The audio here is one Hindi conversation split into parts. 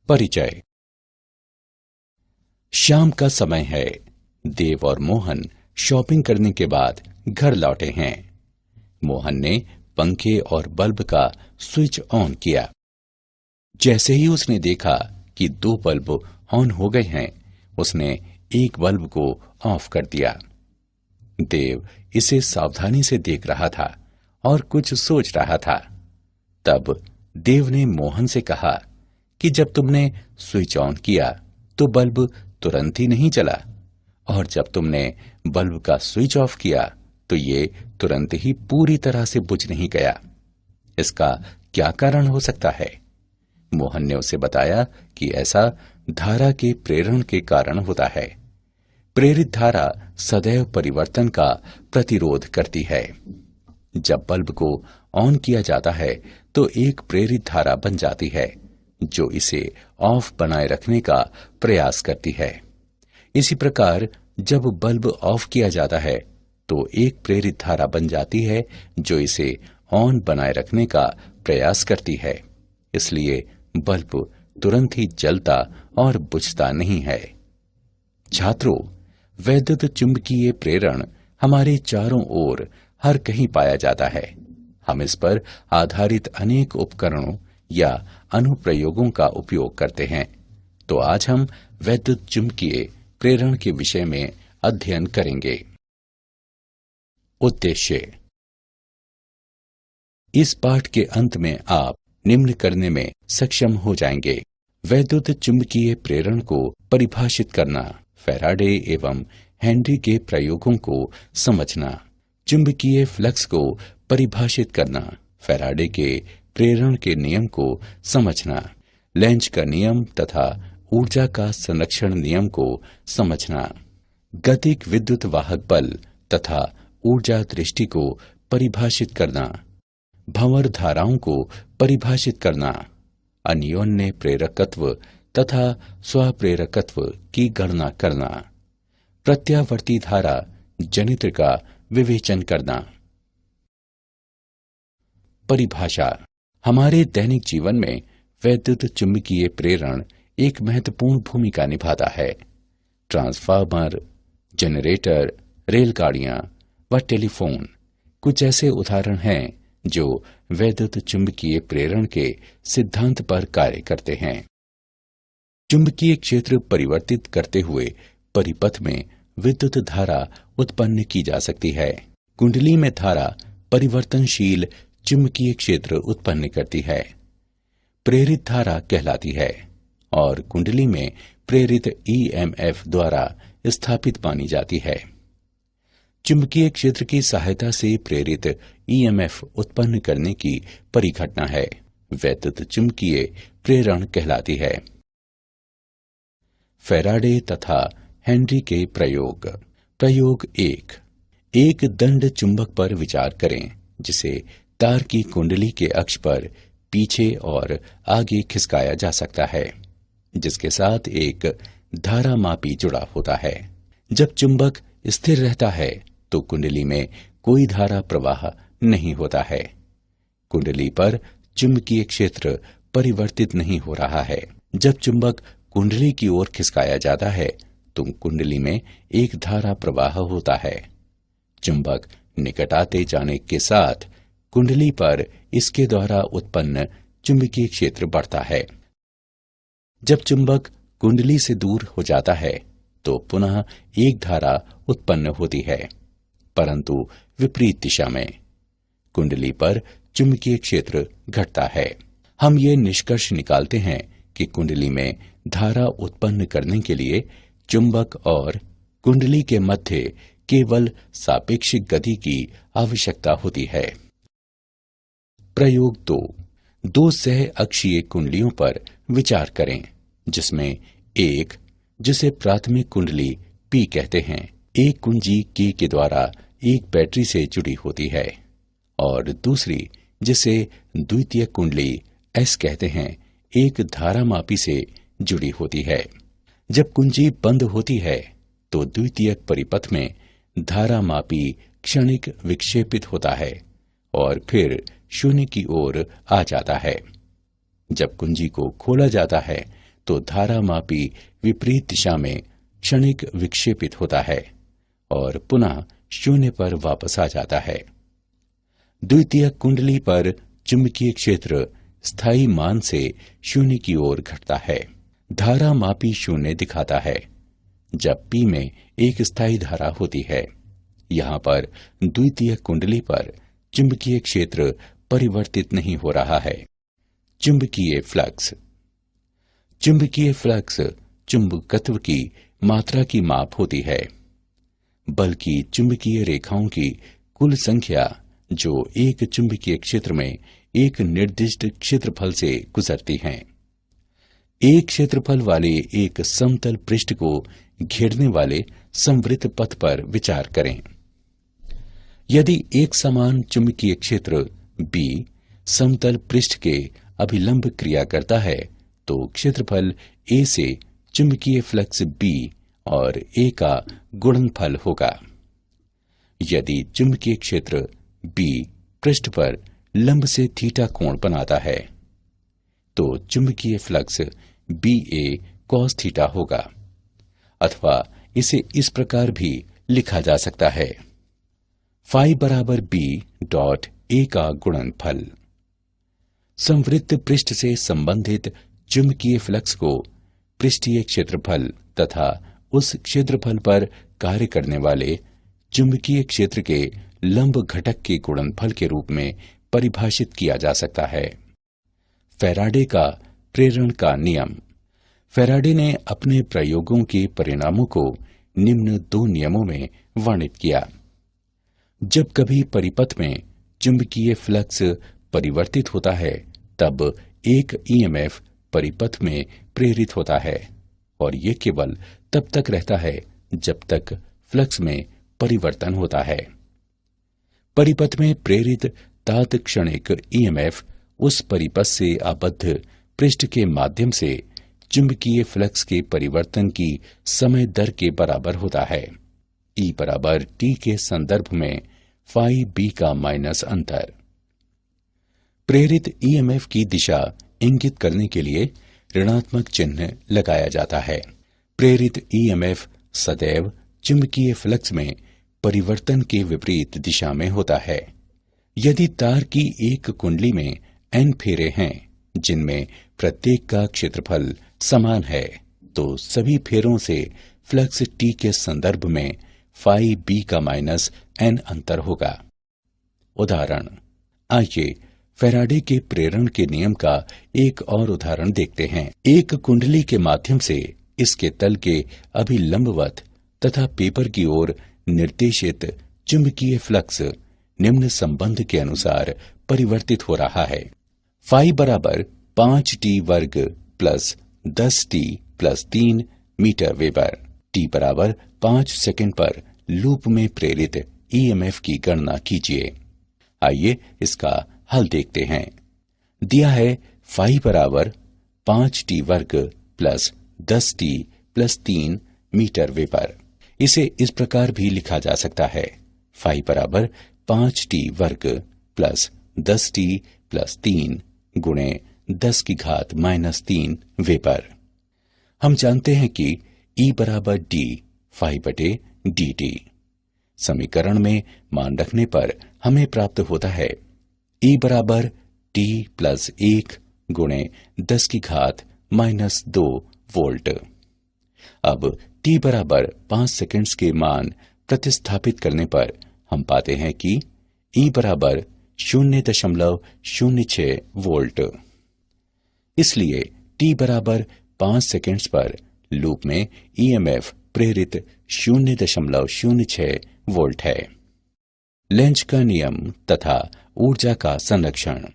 परिचय। शाम का समय है। देव और मोहन शॉपिंग करने के बाद घर लौटे हैं। मोहन ने पंखे और बल्ब का स्विच ऑन किया। जैसे ही उसने देखा कि 2 बल्ब ऑन हो गए हैं, उसने एक बल्ब को ऑफ कर दिया। देव इसे सावधानी से देख रहा था और कुछ सोच रहा था। तब देव ने मोहन से कहा कि जब तुमने स्विच ऑन किया तो बल्ब तुरंत ही नहीं चला, और जब तुमने बल्ब का स्विच ऑफ किया तो ये तुरंत ही पूरी तरह से बुझ नहीं गया। इसका क्या कारण हो सकता है? मोहन ने उसे बताया कि ऐसा धारा के प्रेरण के कारण होता है। प्रेरित धारा सदैव परिवर्तन का प्रतिरोध करती है। जब बल्ब को ऑन किया जाता है तो एक प्रेरित धारा बन जाती है जो इसे ऑफ बनाए रखने का प्रयास करती है। इसी प्रकार जब बल्ब ऑफ किया जाता है तो एक प्रेरित धारा बन जाती है जो इसे ऑन बनाए रखने का प्रयास करती है। इसलिए बल्ब तुरंत ही जलता और बुझता नहीं है। छात्रों, वैद्युत चुंबकीय प्रेरण हमारे चारों ओर हर कहीं पाया जाता है। हम इस पर आधारित अनेक उपकरणों या अनुप्रयोगों का उपयोग करते हैं। तो आज हम वैद्युत चुंबकीय प्रेरण के विषय में अध्ययन करेंगे। उद्देश्य। इस पाठ के अंत में आप निम्न करने में सक्षम हो जाएंगे: वैद्युत चुंबकीय प्रेरण को परिभाषित करना, फैराडे एवं हेनरी के प्रयोगों को समझना, चुंबकीय फ्लक्स को परिभाषित करना, फैराडे के प्रेरण के नियम को समझना, लेंज का नियम तथा ऊर्जा का संरक्षण नियम को समझना, गतिक विद्युत वाहक बल तथा ऊर्जा दृष्टि को परिभाषित करना, भंवर धाराओं को परिभाषित करना, अन्योन्य प्रेरकत्व तथा स्वप्रेरकत्व की गणना करना, प्रत्यावर्ती धारा जनित्र का विवेचन करना। परिभाषा। हमारे दैनिक जीवन में वैद्युत चुंबकीय प्रेरण एक महत्वपूर्ण भूमिका निभाता है। ट्रांसफार्मर, जनरेटर, रेलगाड़ियां व टेलीफोन कुछ ऐसे उदाहरण हैं जो वैद्युत चुंबकीय प्रेरण के सिद्धांत पर कार्य करते हैं। चुंबकीय क्षेत्र परिवर्तित करते हुए परिपथ में विद्युत धारा उत्पन्न की जा सकती है। कुंडली में धारा परिवर्तनशील चुंबकीय क्षेत्र उत्पन्न करती है, प्रेरित धारा कहलाती है और कुंडली में प्रेरित ईएमएफ द्वारा स्थापित मानी जाती है। चुंबकीय क्षेत्र की सहायता से प्रेरित ईएमएफ उत्पन्न करने की परिघटना है वैद्युत चुंबकीय प्रेरण कहलाती है। फैराडे तथा हेनरी के प्रयोग। प्रयोग 1। एक दंड चुंबक पर विचार करें जिसे तार की कुंडली के अक्ष पर पीछे और आगे खिसकाया जा सकता है, जिसके साथ एक धारामापी जुड़ा होता है। जब चुंबक स्थिर रहता है तो कुंडली में कोई धारा प्रवाह नहीं होता है। कुंडली पर चुंबकीय क्षेत्र परिवर्तित नहीं हो रहा है। जब चुंबक कुंडली की ओर खिसकाया जाता है तो कुंडली में एक धारा प्रवाह होता है। चुंबक निकट आते जाने के साथ कुंडली पर इसके द्वारा उत्पन्न चुंबकीय क्षेत्र बढ़ता है। जब चुंबक कुंडली से दूर हो जाता है तो पुनः एक धारा उत्पन्न होती है, परंतु विपरीत दिशा में। कुंडली पर चुंबकीय क्षेत्र घटता है। हम ये निष्कर्ष निकालते हैं कि कुंडली में धारा उत्पन्न करने के लिए चुंबक और कुंडली के मध्य केवल सापेक्षिक गति की आवश्यकता होती है। प्रयोग 2। 2 सह अक्षीय कुंडलियों पर विचार करें, जिसमें एक, जिसे प्राथमिक कुंडली P कहते हैं, एक कुंजी K के द्वारा एक बैटरी से जुड़ी होती है, और दूसरी, जिसे द्वितीयक कुंडली S कहते हैं, एक धारामापी से जुड़ी होती है। जब कुंजी बंद होती है तो द्वितीयक परिपथ में धारामापी क्षणिक विक्षेपित होता है और फिर शून्य की ओर आ जाता है। जब कुंजी को खोला जाता है तो धारामापी विपरीत दिशा में क्षणिक विक्षेपित होता है और पुनः शून्य पर वापस आ जाता है। द्वितीयक कुंडली पर चुंबकीय क्षेत्र स्थायी मान से शून्य की ओर घटता है। धारामापी शून्य दिखाता है जब P में एक स्थायी धारा होती है। यहाँ पर द्वितीयक कुंडली पर चुंबकीय क्षेत्र परिवर्तित नहीं हो रहा है। चुंबकीय फ्लक्स। चुंबकीय फ्लक्स चुंबकत्व की मात्रा की माप होती है, बल्कि चुंबकीय रेखाओं की कुल संख्या जो एक चुंबकीय क्षेत्र में एक निर्दिष्ट क्षेत्रफल से गुजरती हैं। एक क्षेत्रफल वाले एक समतल पृष्ठ को घेरने वाले संवृत्त पथ पर विचार करें। यदि एक समान चुंबकीय क्षेत्र B समतल पृष्ठ के अभिलंब क्रिया करता है तो क्षेत्रफल A से चुंबकीय फ्लक्स B और A का गुणनफल होगा। यदि चुंबकीय क्षेत्र B पृष्ठ पर लंब से थीटा कोण बनाता है तो चुंबकीय फ्लक्स BA cos थीटा होगा, अथवा इसे इस प्रकार भी लिखा जा सकता है, फाई बराबर B डॉट A का गुणनफल। संवृत्त पृष्ठ से संबंधित चुंबकीय फ्लक्स को पृष्ठीय क्षेत्रफल तथा उस क्षेत्रफल पर कार्य करने वाले चुंबकीय क्षेत्र के लंब घटक के गुणनफल के रूप में परिभाषित किया जा सकता है। फैराडे का प्रेरण का नियम। फैराडे ने अपने प्रयोगों के परिणामों को निम्न दो नियमों में वर्णित किया। जब कभी परिपथ में चुंबकीय फ्लक्स परिवर्तित होता है तब एक ईएमएफ परिपथ में प्रेरित होता है और ये केवल तब तक रहता है जब तक फ्लक्स में परिवर्तन होता है। परिपथ में प्रेरित तात्क्षणिक ईएमएफ उस परिपथ से आबद्ध पृष्ठ के माध्यम से चुंबकीय फ्लक्स के परिवर्तन की समय दर के बराबर होता है। E बराबर T के संदर्भ में फाई B का माइनस अंतर। प्रेरित ईएमएफ की दिशा इंगित करने के लिए ऋणात्मक चिन्ह लगाया जाता है। प्रेरित ईएमएफ सदैव चुंबकीय फ्लक्स में परिवर्तन के विपरीत दिशा में होता है। यदि तार की एक कुंडली में N फेरे हैं जिनमें प्रत्येक का क्षेत्रफल समान है तो सभी फेरों से फ्लक्स T के संदर्भ में फाई B का माइनस N अंतर होगा। उदाहरण, आइए फैराडे के प्रेरण के नियम का एक और उदाहरण देखते हैं। एक कुंडली के माध्यम से इसके तल के अभिलंबवत तथा पेपर की ओर निर्देशित चुंबकीय फ्लक्स निम्न संबंध के अनुसार परिवर्तित हो रहा है। फाई बराबर 5t वर्ग plus 10t plus 3 metre weber. t बराबर 5 सेकंड पर लूप में प्रेरित ईएमएफ की गणना कीजिए। आइए इसका हल देखते हैं। दिया है फाई बराबर 5t वर्ग plus 10t plus 3 metre weber. इसे इस प्रकार भी लिखा जा सकता है, फाई बराबर 5t वर्ग प्लस 10t प्लस 3 गुणे 10 की घात माइनस 3 वेबर। हम जानते हैं कि E बराबर D फाई बटे dt। समीकरण में मान रखने पर हमें प्राप्त होता है E बराबर T प्लस 1 गुणे 10 की घात माइनस 2 वोल्ट। अब T बराबर 5 सेकंड्स के मान प्रतिस्थापित करने पर हम पाते हैं कि E बराबर 0.06 वोल्ट। इसलिए T बराबर 5 सेकंड्स पर लूप में ईएमएफ प्रेरित 0.06 वोल्ट है। लेंज का नियम तथा ऊर्जा का संरक्षण।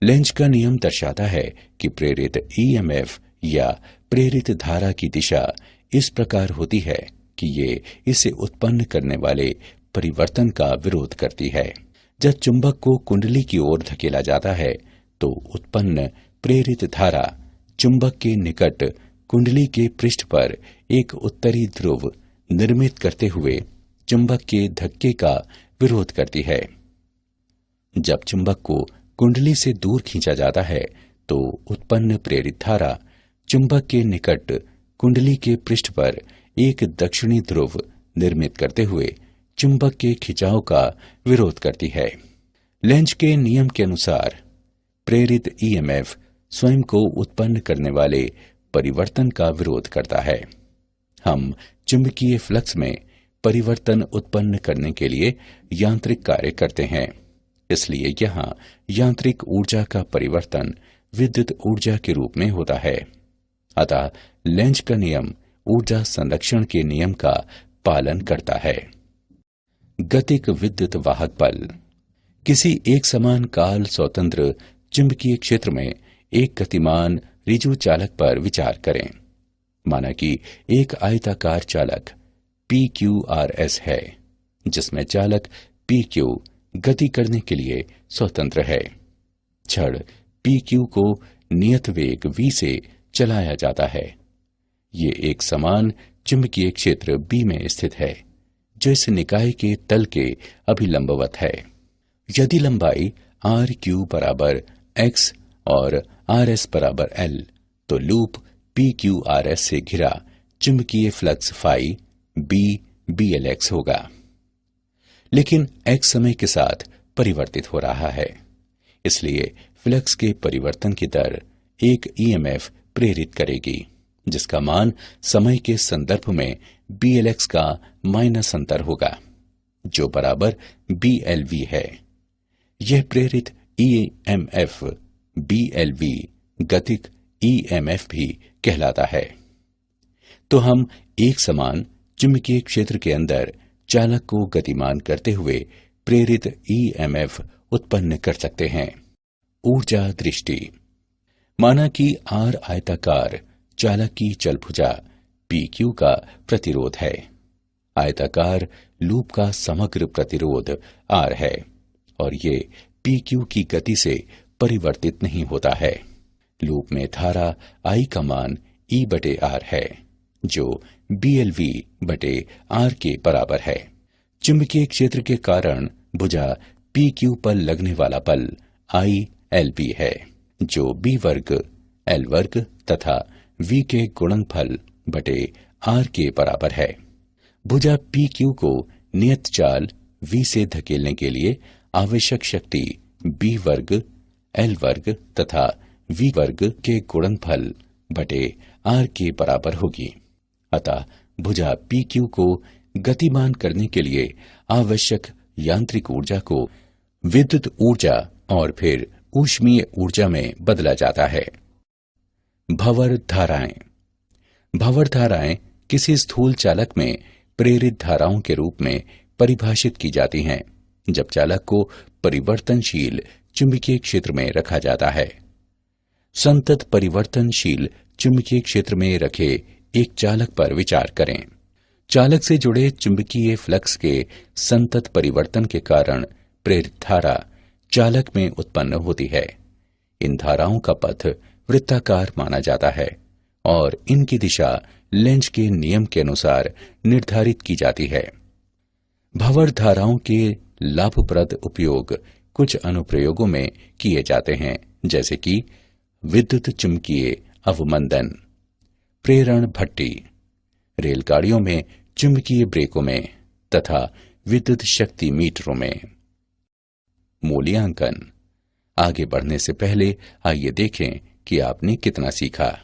लेंज का नियम दर्शाता है कि प्रेरित ईएमएफ या प्रेरित धारा की दिशा इस प्रकार होती है कि ये इसे उत्पन्न करने वाले परिवर्तन का विरोध करती है। जब चुंबक को कुंडली की ओर धकेला जाता है तो उत्पन्न प्रेरित धारा चुंबक के निकट कुंडली के पृष्ठ पर एक उत्तरी ध्रुव निर्मित करते हुए चुंबक के धक्के का विरोध करती है। जब चुंबक को कुंडली से दूर खींचा जाता है तो उत्पन्न प्रेरित धारा चुंबक के निकट कुंडली के पृष्ठ पर एक दक्षिणी ध्रुव निर्मित करते हुए चुंबक के खिंचाव का विरोध करती है। लेंज के नियम के अनुसार प्रेरित ईएमएफ स्वयं को उत्पन्न करने वाले परिवर्तन का विरोध करता है। हम चुंबकीय फ्लक्स में परिवर्तन उत्पन्न करने के लिए यांत्रिक कार्य करते हैं, इसलिए यहाँ यांत्रिक ऊर्जा का परिवर्तन विद्युत ऊर्जा के रूप में होता है। अतः लेंज का नियम ऊर्जा संरक्षण के नियम का पालन करता है। गतिक विद्युत वाहक बल। किसी एक समान काल स्वतंत्र चुंबकीय क्षेत्र में एक गतिमान ऋजु चालक पर विचार करें। माना कि एक आयताकार चालक PQRS है, जिसमें चालक PQ गति करने के लिए स्वतंत्र है। छड़ PQ को नियत वेग V से चलाया जाता है। ये एक समान चुंबकीय क्षेत्र B में स्थित है, जो इस निकाय के तल के अभिलंबवत है। यदि लंबाई RQ बराबर X और RS बराबर L, तो लूप PQRS से घिरा चुंबकीय फ्लक्स फाई BLX होगा। लेकिन X समय के साथ परिवर्तित हो रहा है, इसलिए फ्लक्स के परिवर्तन की दर एक ईएमएफ प्रेरित करेगी, जिसका मान समय के संदर्भ में BLX का माइनस अंतर होगा, जो बराबर BLV है। यह प्रेरित ईएमएफ BLV गतिक ईएमएफ भी कहलाता है। तो हम एक समान चुंबकीय क्षेत्र के अंदर चालक को गतिमान करते हुए प्रेरित ईएमएफ उत्पन्न कर सकते हैं। ऊर्जा दृष्टि। माना कि R आयताकार चालक की चलभुजा PQ का प्रतिरोध है। आयताकार लूप का समग्र प्रतिरोध R है और ये PQ की गति से परिवर्तित नहीं होता है। लूप में धारा I का मान E/R है, जो BLV बटे R के बराबर है। चुंबकीय क्षेत्र के कारण भुजा PQ पर लगने वाला बल ILB है, जो B वर्ग L वर्ग तथा V के गुणनफल बटे R के बराबर है। भुजा PQ को नियत चाल V से धकेलने के लिए आवश्यक शक्ति B वर्ग L वर्ग तथा V वर्ग के गुणनफल बटे R के बराबर होगी। अतः भुजा PQ को गतिमान करने के लिए आवश्यक यांत्रिक ऊर्जा को विद्युत ऊर्जा और फिर ऊष्मीय ऊर्जा में बदला जाता है। भंवर धाराएं। भंवर धाराएं किसी स्थूल चालक में प्रेरित धाराओं के रूप में परिभाषित की जाती हैं, जब चालक को परिवर्तनशील चुंबकीय क्षेत्र में रखा जाता है। संतत परिवर्तनशील चुंबकीय क्षेत्र में रखे एक चालक पर विचार करें। चालक से जुड़े चुंबकीय फ्लक्स के संतत परिवर्तन के कारण प्रेरित धारा चालक में उत्पन्न होती है। इन धाराओं का पथ वृत्ताकार माना जाता है और इनकी दिशा लेंज के नियम के अनुसार निर्धारित की जाती है। भंवर धाराओं के लाभप्रद उपयोग कुछ अनुप्रयोगों में किए जाते हैं, जैसे कि विद्युत चुंबकीय अवमंदन, प्रेरण भट्टी, रेलगाड़ियों में चुंबकीय ब्रेकों में तथा विद्युत शक्ति मीटरों में। मूल्यांकन। आगे बढ़ने से पहले आइए देखें कि आपने कितना सीखा।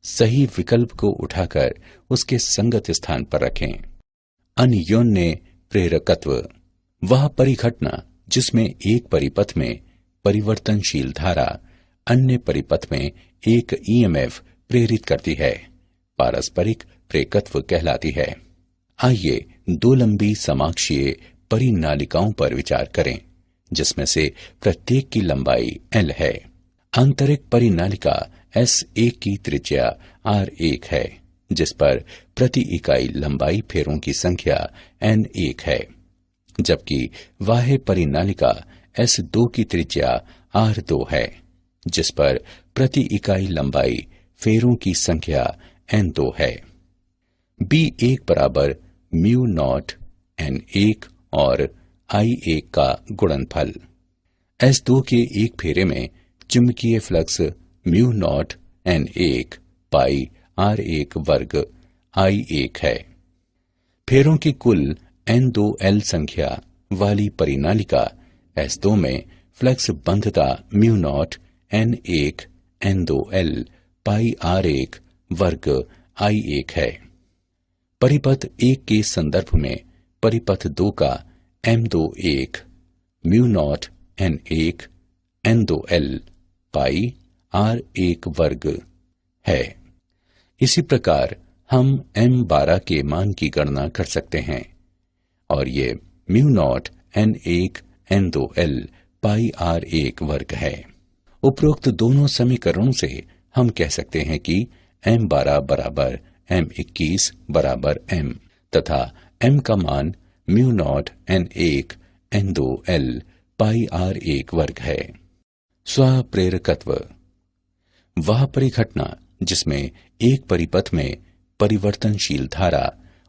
सही विकल्प को उठाकर उसके संगत स्थान पर रखें। अन्योन्य प्रेरकत्व। वह परिघटना जिसमें एक परिपथ में परिवर्तनशील धारा अन्य परिपथ में एक ईएमएफ प्रेरित करती है, पारस्परिक प्रेरकत्व कहलाती है। आइए दो लंबी समाक्षीय परिनालिकाओं पर विचार करें, जिसमें से प्रत्येक की लंबाई L है। आंतरिक परिनालिका S1 की त्रिज्या R1 है, जिस पर प्रति इकाई लंबाई फेरों की संख्या N1 है, जबकि बाह्य परिनालिका S2 की त्रिज्या R2 है, जिस पर प्रति इकाई लंबाई फेरों की संख्या N2 है। B1 बराबर म्यू नॉट N1 और I1 का गुणनफल। S2 के एक फेरे में चुंबकीय फ्लक्स म्यू नॉट N1 पाई R1 वर्ग I1 है। फेरों की कुल N2L संख्या वाली परिनालिका S2 में फ्लक्स बंधता μ0 N1 N2L पाई R1 वर्ग I1 है। परिपथ 1 के संदर्भ में परिपथ 2 का M21 μ0 N1 N2L पाई R1 वर्ग है। इसी प्रकार हम M12 के मान की गणना कर सकते हैं और ये μ0 N1 N2L पाई R1 वर्ग है। उपरोक्त दोनों समीकरणों से हम कह सकते हैं कि M12 बराबर M21 बराबर M तथा M का मान μ0 N1 N2L पाई R1 वर्ग है। स्वप्रेरकत्व वह परिघटना जिसमें एक परिपथ में परिवर्तनशील धारा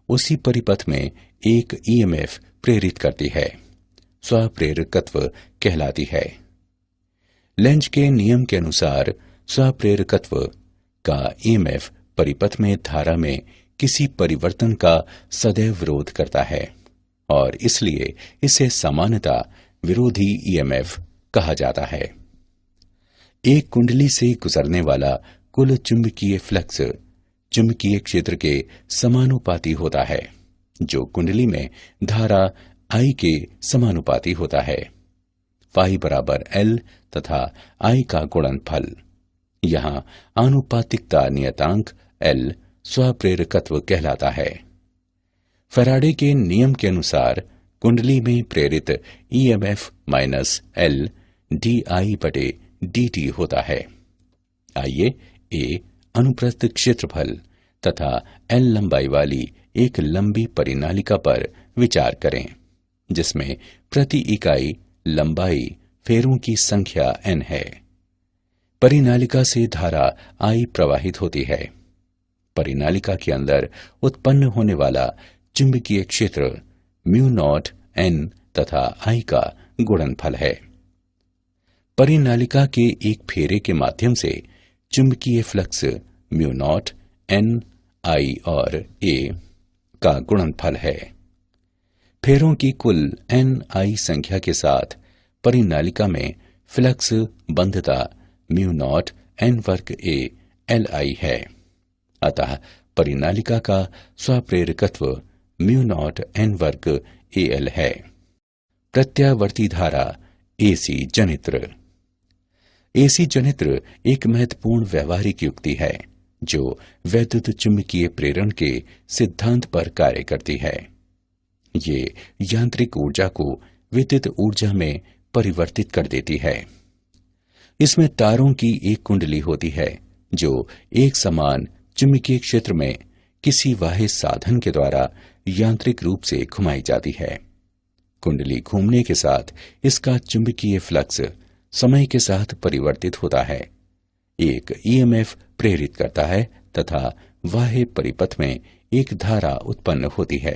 उसी परिपथ में एक EMF प्रेरित करती है, स्वप्रेरकत्व कहलाती है। लेंज के नियम के अनुसार स्वप्रेरकत्व का EMF परिपथ में धारा में किसी परिवर्तन का सदैव विरोध करता है और इसलिए इसे सामान्यतः विरोधी EMF कहा जाता है। एक कुंडली से गुजरने वाला कुल चुंबकीय फ्लक्स चुंबकीय क्षेत्र के समानुपाती होता है, जो कुंडली में धारा I के समानुपाती होता है। फाई बराबर L तथा I का गुणनफल। यहाँ आनुपातिकता नियतांक L स्वप्रेरकत्व कहलाता है। फैराडे के नियम के अनुसार कुंडली में प्रेरित EMF माइनस L dI/dt होता है। आइए A अनुप्रस्थ क्षेत्रफल तथा L लंबाई वाली एक लंबी परिनालिका पर विचार करें, जिसमें प्रति इकाई लंबाई फेरों की संख्या N है। परिनालिका से धारा I प्रवाहित होती है। परिनालिका के अंदर उत्पन्न होने वाला चुंबकीय क्षेत्र μ0 N तथा I का गुणनफल है। परिनालिका के एक फेरे के माध्यम से चुंबकीय फ्लक्स μ0 N I और A का गुणनफल है। फेरों की कुल NI संख्या के साथ परिनालिका में फ्लक्स बंधता μ0 N वर्ग A LI है। अतः परिनालिका का स्वप्रेरकत्व μ0 N वर्ग AL है। प्रत्यावर्ती धारा AC जनित्र। AC जनित्र एक महत्वपूर्ण व्यवहारिक युक्ति है जो वैद्युत चुंबकीय प्रेरण के सिद्धांत पर कार्य करती है। ये यांत्रिक ऊर्जा को विद्युत ऊर्जा में परिवर्तित कर देती है। इसमें तारों की एक कुंडली होती है जो एक समान चुंबकीय क्षेत्र में किसी बाह्य साधन के द्वारा यांत्रिक रूप से घुमाई जाती है। कुंडली घूमने के साथ इसका चुंबकीय फ्लक्स समय के साथ परिवर्तित होता है, एक EMF प्रेरित करता है तथा बाह्य परिपथ में एक धारा उत्पन्न होती है।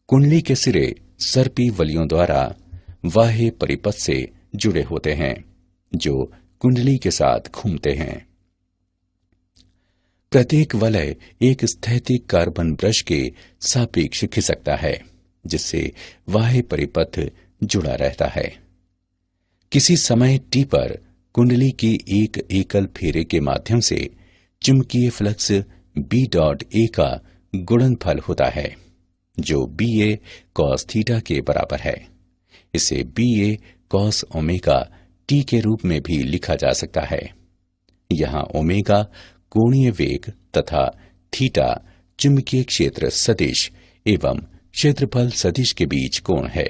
कुंडली के सिरे सर्पी वलियों द्वारा बाह्य परिपथ से जुड़े होते हैं, जो कुंडली के साथ घूमते हैं। प्रत्येक वलय एक स्थैतिक कार्बन ब्रश के सापेक्ष खिसकता है, जिससे बाह्य परिपथ जुड़ा रहता है। किसी समय t पर कुंडली के एक एकल फेरे के माध्यम से चुंबकीय फ्लक्स B.A का गुणनफल होता है, जो BA cos थीटा के बराबर है। इसे BA cos ओमेगा t के रूप में भी लिखा जा सकता है। यहाँ ओमेगा कोणीय वेग तथा थीटा चुंबकीय क्षेत्र सदिश एवं क्षेत्रफल सदिश के बीच कोण है।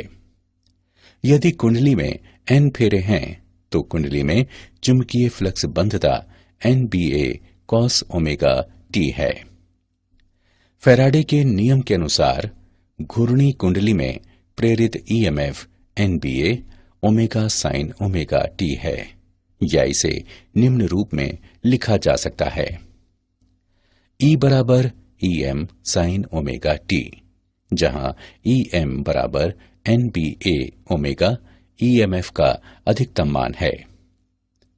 यदि कुंडली में N फेरे हैं तो कुंडली में चुंबकीय फ्लक्स बंधता NBA cos ओमेगा t है। फैराडे के नियम के अनुसार घूर्णी कुंडली में प्रेरित EMF NBA omega sin omega t है, या इसे निम्न रूप में लिखा जा सकता है। E बराबर EM sin ओमेगा t, जहां EM बराबर NBA ओमेगा EMF का अधिकतम मान है।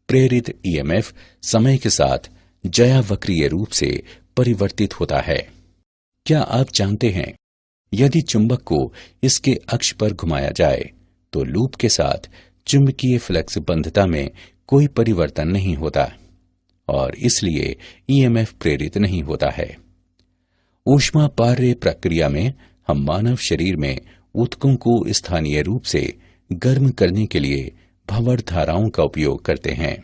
प्रेरित EMF समय के साथ ज्यावक्रीय रूप से परिवर्तित होता है। क्या आप जानते हैं, यदि चुंबक को इसके अक्ष पर घुमाया जाए तो लूप के साथ चुंबकीय फ्लक्स बंधता में कोई परिवर्तन नहीं होता और इसलिए ईएमएफ प्रेरित नहीं होता है। ऊष्मापार्य प्रक्रिया में हम मानव शरीर में ऊतकों को स्थानीय रूप से गर्म करने के लिए भंवर धाराओं का उपयोग करते हैं।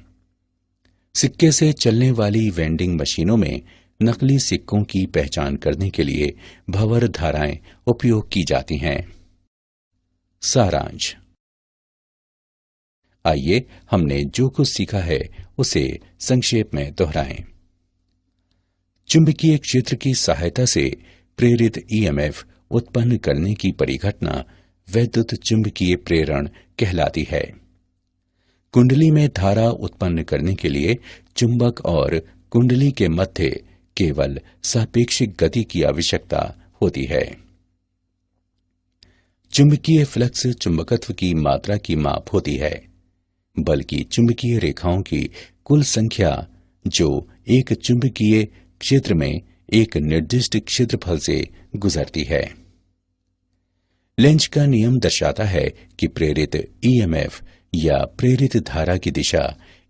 सिक्के से चलने वाली वेंडिंग मशीनों में नकली सिक्कों की पहचान करने के लिए भंवर धाराएं उपयोग की जाती हैं। सारांश। आइए हमने जो कुछ सीखा है उसे संक्षेप में दोहराएं। चुंबकीय क्षेत्र की सहायता से प्रेरित ईएमएफ उत्पन्न करने की परिघटना वैद्युत चुंबकीय प्रेरण कहलाती है। कुंडली में धारा उत्पन्न करने के लिए चुंबक और कुंडली के मध्य केवल सापेक्षिक गति की आवश्यकता होती है। चुंबकीय फ्लक्स चुंबकत्व की मात्रा की माप होती है, बल्कि चुंबकीय रेखाओं की कुल संख्या जो एक चुंबकीय क्षेत्र में एक निर्दिष्ट क्षेत्रफल से गुजरती है। लेंज का नियम दर्शाता है कि प्रेरित ईएमएफ या प्रेरित धारा की दिशा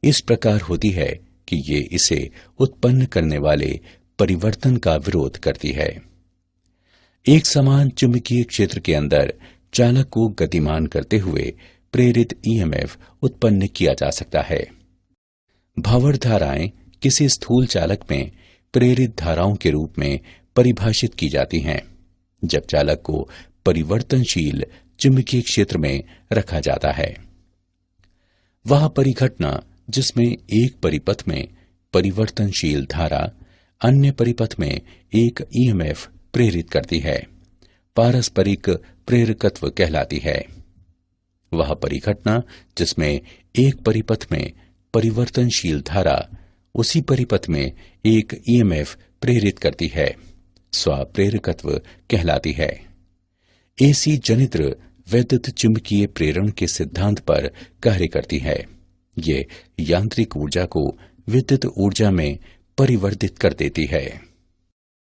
इस प्रकार होती है कि ये इसे उत्पन्न करने वाले परिवर्तन का विरोध करती है। एक समान चुंबकीय क्षेत्र के अंदर चालक को गतिमान करते हुए प्रेरित ईएमएफ उत्पन्न किया जा सकता है। भंवर धाराएं किसी स्थूल चालक में प्रेरित धाराओं के रूप में परिभाषित की जाती हैं, जब चालक को परिवर्तनशील चुंबकीय क्षेत्र में रखा जाता है। वह परिघटना जिसमें एक परिपथ में परिवर्तनशील धारा अन्य परिपथ में एक ईएमएफ प्रेरित करती है, पारस्परिक प्रेरकत्व कहलाती है। वह परिघटना जिसमें एक परिपथ में परिवर्तनशील धारा उसी परिपथ में एक ईएमएफ प्रेरित करती है, स्वप्रेरकत्व कहलाती है। एसी जनित्र वैद्युत चुंबकीय प्रेरण के सिद्धांत पर कार्य करती है। ये यांत्रिक ऊर्जा को विद्युत ऊर्जा में परिवर्तित कर देती है।